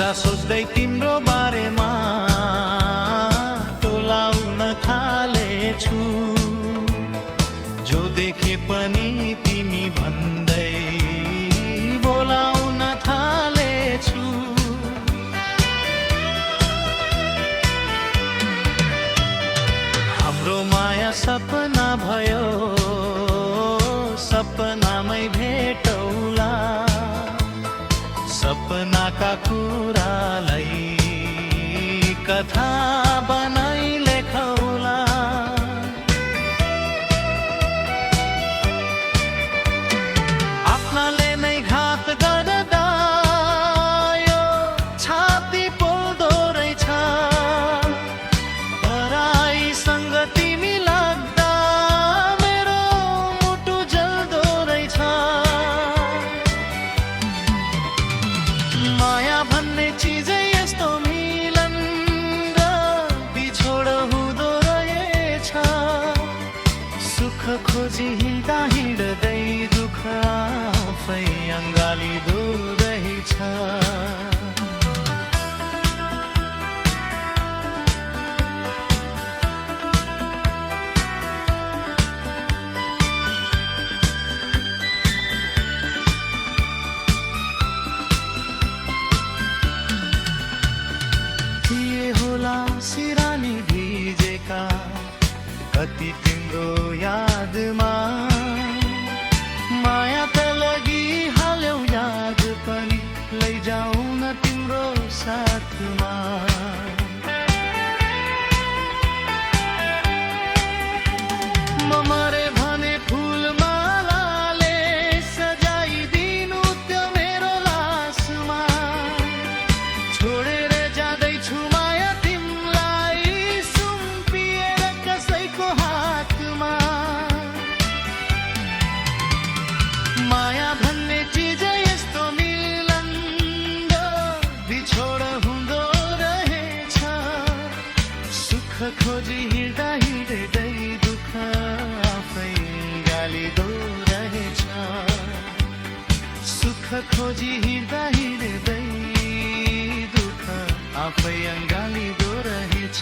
सोच्दा सोच्दै तिम्रो बारेमा टोलाउन थालेछु। जो देखे पनि तिमी भन्दै बोलाउन थालेछु। हाम्रो माया सपना भयो, सपनामै भेटौला। सपनाका कुरालाई कथा बनाई लेखौला। आफ्नाले नै घात गर्दा यो छाती पोल्दो रहेछ। पराईसँग तिमी लाग्दा मेरो मुटु जल्दो रहेछ। माया भन्ने चिजै यस्तो मिलन र बिछोड हुँदो रहेछ। सुख खोजी हिँड्दा हिँड्दै दुःख आफै अँगालिँदो रहेछ। होला सिरानी भिजेका कति तिम्रो यादमा। माया त लगिहाल्यौ याद पनि लैजाऊ न तिम्रो साथमा। म मरे भने फुलमालाले सजाइदिनु त्यो मेरो लासमा। छोडेर जाँदैछु माया भन्ने चिज यस्तो मिलन र बिछोड हुँदो रहेछ। सुख खोजी हिँड्दा हिँड्दै दुःख आफै गालिँदो रहेछ। सुख खोजी हिँड्दा हिँड्दै दुःख आफै अँगालिँदो रहेछ।